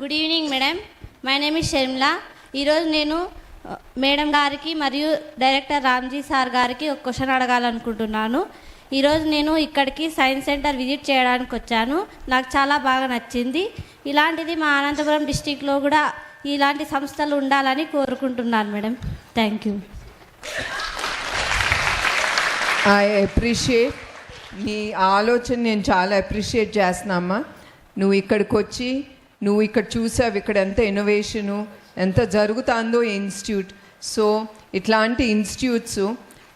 Good evening madam. My name is Sharmila. ఈరోజు నేను madam గారికి మరియు డైరెక్టర్ రామ్జీ సార్ గారికి ఒక క్వశ్చన్ అడగాలనుకుంటున్నాను. ఈరోజు నేను ఇక్కడికి సైన్స్ సెంటర్ విజిట్ చేయడానికి వచ్చాను. నాకు చాలా బాగా నచ్చింది. ఇలాంటిది మా అనంతపురం డిస్టిక్లో కూడా ఇలాంటి సంస్థలు ఉండాలని కోరుకుంటున్నాను madam. Thank you. I appreciate నీ ఆలోచన, నేను చాలా అప్రిషియేట్ చేస్తున్నామ్మా. నువ్వు ఇక్కడికి వచ్చి నువ్వు ఇక్కడ చూసావు ఇక్కడ ఎంత ఇన్నోవేషను ఎంత జరుగుతుందో ఇన్స్టిట్యూట్. సో ఇట్లాంటి ఇన్స్టిట్యూట్స్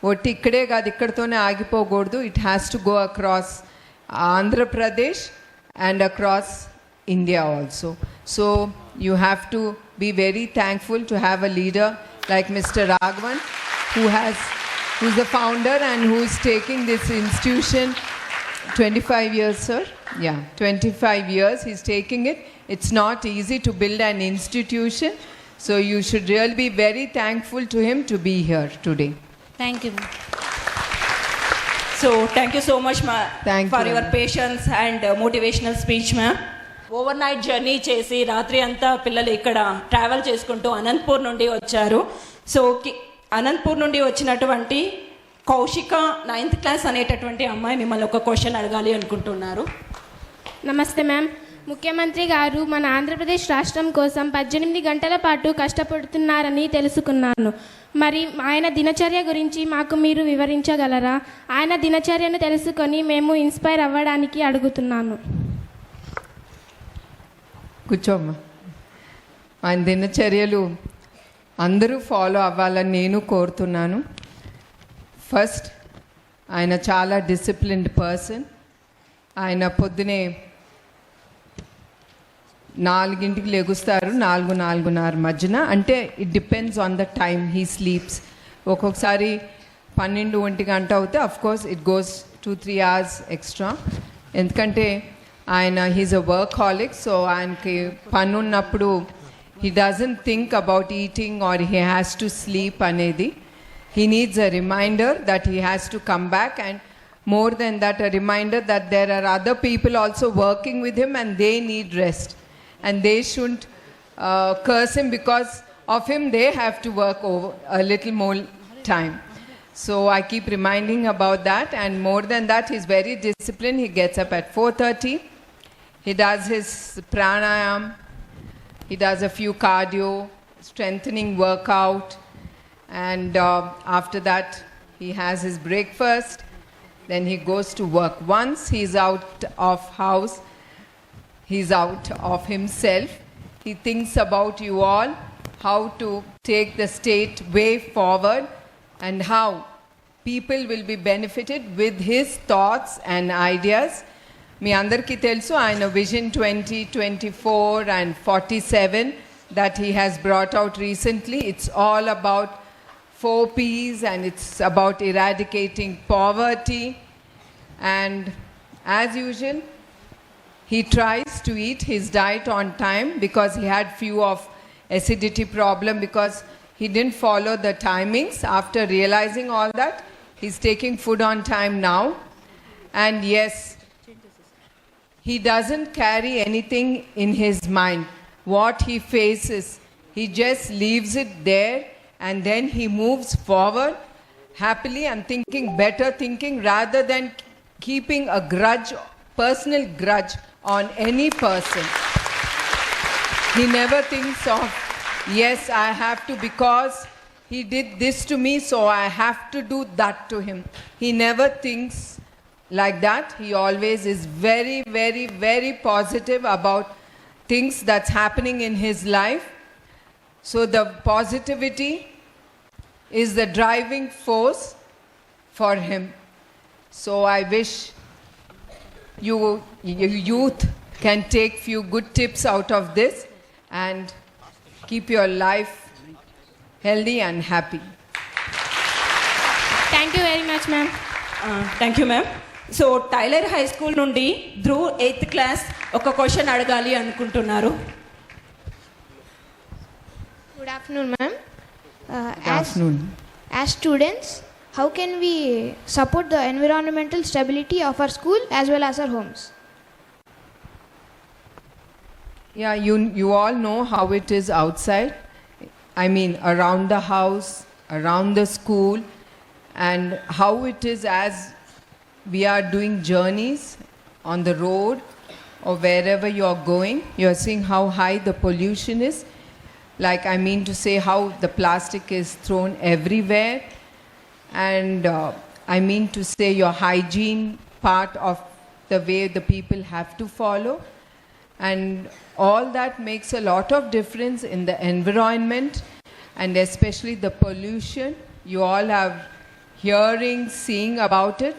ఒట్టి ఇక్కడే కాదు, ఇక్కడితోనే ఆగిపోకూడదు. It has to go across Andhra Pradesh and across India also. So you have to be very thankful to have a leader like Mr. Raghavan who's the founder and who is taking this institution 25 years, sir. Yeah, 25 years he's taking it. It's not easy to build an institution, so you should really be very thankful to him to be here today. Thank you. So thank you so much for you, your patience and motivational speech, ma'am. Over night journey చేసి రాత్రి అంతా పిల్లలు ఇక్కడ travel చేసుకుంటూ అనంతపూర్ నుండి వచ్చారు. So Anantapur నుండి వచ్చినటువంటి కౌశిక 9th క్లాస్ అనేటటువంటి అమ్మాయి మిమ్మల్ని ఒక క్వశ్చన్ అడగాలి అనుకుంటున్నారు. నమస్తే మ్యామ్. ముఖ్యమంత్రి గారు మన ఆంధ్రప్రదేశ్ రాష్ట్రం కోసం 18 గంటల పాటు కష్టపడుతున్నారని తెలుసుకున్నాను. మరి ఆయన దినచర్య గురించి మాకు మీరు వివరించగలరా? ఆయన దినచర్యను తెలుసుకొని మేము ఇన్స్పైర్ అవ్వడానికి అడుగుతున్నాను. కూర్చోమ్మా. ఆయన దినచర్యలు అందరూ ఫాలో అవ్వాలని నేను కోరుతున్నాను. ఫస్ట్, ఆయన చాలా డిసిప్లిన్డ్ పర్సన్. ఆయన పొద్దునే 4 లెగుస్తారు, 4-4:30 మధ్యన. అంటే it depends on the time he sleeps. ఒక్కొక్కసారి 12-1 గంట అవుతే of course it goes 2-3 hours extra. ఎందుకంటే ఆయన హీజ్ అ వర్క్హాలిక్. సో ఆయనకి పని ఉన్నప్పుడు he doesn't think about eating or he has to sleep అనేది. He needs a reminder that he has to come back, and more than that a reminder that there are other people also working with him and they need rest, and they shouldn't curse him because of him. They have to work over a little more time. So I keep reminding about that, and more than that he's very disciplined. He gets up at 4:30. He does his pranayam. He does a few cardio, strengthening workout, and after that he has his breakfast. Then he goes to work. Once he's out of house, he's out of himself. He thinks about you all, how to take the state way forward and how people will be benefited with his thoughts and ideas. మీ అందరికీ తెలుసు ఆయన vision 2024 and 47 that he has brought out recently. It's all about 4 P's and it's about eradicating poverty. And as usual, he tries to eat his diet on time because he had few of acidity problem because he didn't follow the timings. After realizing all that, he's taking food on time now. And yes, he doesn't carry anything in his mind. What he faces, he just leaves it there, and then he moves forward happily and thinking better thinking rather than keeping a grudge, personal grudge on any person. He never thinks of, yes, I have to because he did this to me, so I have to do that to him. He never thinks like that. He always is very, very, very positive about things that's happening in his life. So the positivity is the driving force for him. So I wish you youth can take few good tips out of this and keep your life healthy and happy. Thank you very much, ma'am. Thank you ma'am. So Tyler high school నుండి Dhruv 8th class ఒక question అడగాలి అనుకుంటున్నారు. Good afternoon, ma'am. Good afternoon. As students, how can we support the environmental stability of our school as well as our homes? Yeah, you all know how it is outside. I mean, around the house, around the school, and how it is as we are doing journeys on the road or wherever you are going. You are seeing how high the pollution is. Like, I mean to say, how the plastic is thrown everywhere. And I mean to say, your hygiene part of the way the people have to follow. And all that makes a lot of difference in the environment, and especially the pollution. You all have hearing, seeing about it.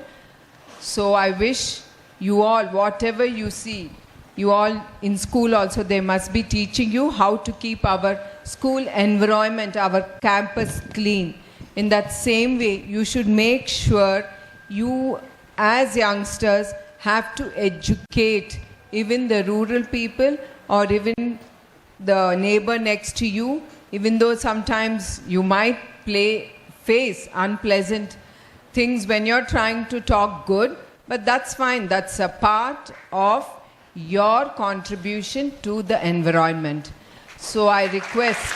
So I wish you all, whatever you see, you all in school also, they must be teaching you how to keep our school environment, our campus clean. In that same way, you should make sure you as youngsters have to educate even the rural people or even the neighbor next to you, even though sometimes you might face unpleasant things when you're trying to talk good, but that's fine. That's a part of your contribution to the environment. So I request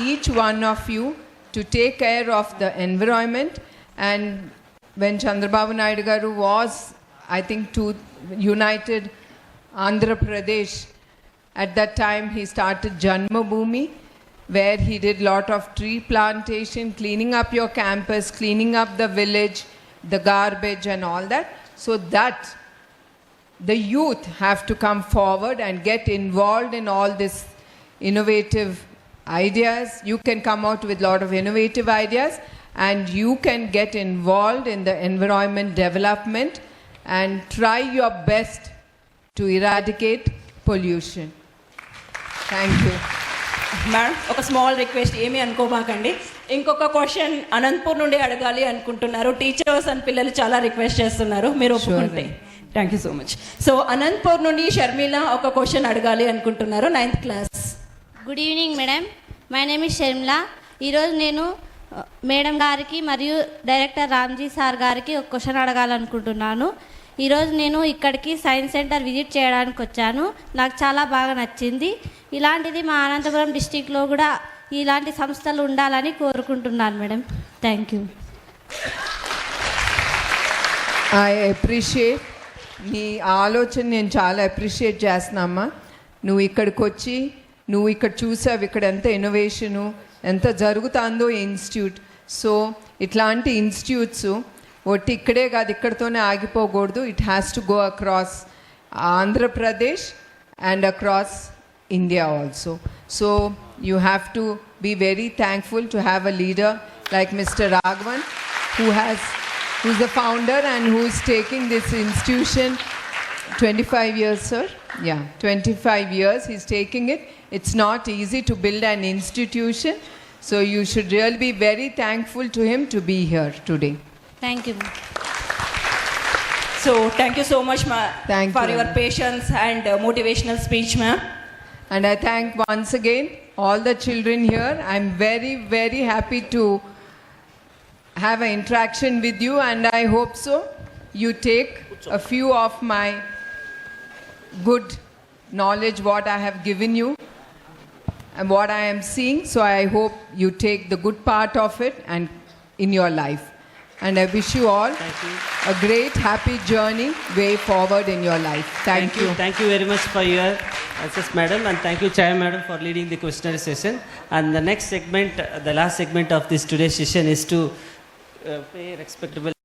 each one of you to take care of the environment. And when Chandrababu Naidu garu was, I think, to united Andhra Pradesh, at that time he started Janmabhoomi, where he did lot of tree plantation, cleaning up your campus, cleaning up the village, the garbage and all that, so that the youth have to come forward and get involved in all this innovative ideas. You can come out with lot of innovative ideas, and you can get involved in the environment development and try your best to eradicate pollution. Thank you. Madam, ఒక small request, ఏమీ అనుకోబాకండి. ఇంకొక question Anantapur నుండి అడగాలి అనుకుంటున్నారు. Teachers and పిల్లలు చాలా request చేస్తున్నారు, మీరు ఒప్పుకుంటే. Thank you so much. So Anantapur నుండి షర్మిల ఒక క్వశ్చన్ అడగాలి అనుకుంటున్నారు, 9th class. Good evening madam, my name is Sharmila. ఈరోజు నేను మేడం గారికి మరియు డైరెక్టర్ రామ్జీ సార్ గారికి ఒక క్వశ్చన్ అడగాలనుకుంటున్నాను. ఈరోజు నేను ఇక్కడికి సైన్స్ సెంటర్ విజిట్ చేయడానికి వచ్చాను. నాకు చాలా బాగా నచ్చింది. ఇలాంటిది మా అనంతపురం డిస్టిక్లో కూడా ఇలాంటి సంస్థలు ఉండాలని కోరుకుంటున్నాను madam. Thank you. I appreciate నీ ఆలోచన, నేను చాలా అప్రిషియేట్ చేస్తున్నామ్మా. నువ్వు ఇక్కడికి వచ్చి నువ్వు ఇక్కడ చూసావు ఇక్కడ ఎంత ఇన్నోవేషను ఎంత జరుగుతుందో ఇన్స్టిట్యూట్. సో ఇట్లాంటి ఇన్స్టిట్యూట్స్ ఒట్టి ఇక్కడే కాదు, ఇక్కడితోనే ఆగిపోకూడదు. It has to go across Andhra Pradesh and across India also. So you have to be very thankful to have a leader like Mr. Raghavan, who's the founder and who's taking this institution 25 years, sir. Yeah, 25 years he's taking it. It's not easy to build an institution. So you should really be very thankful to him to be here today. Thank you. So thank you so much Thank for you. Your patience and motivational speech ma'am. And I thank once again all the children here. I'm very, very happy to have an interaction with you, and I hope so you take a few of my good knowledge, what I have given you and what I am seeing. So I hope you take the good part of it and in your life. And I wish you all a great, happy journey way forward in your life. Thank you. Thank you very much for your answers, madam, and thank you, Chair Madam, for leading the questionnaire session. And the next segment, the last segment of this today's session is to pay respectable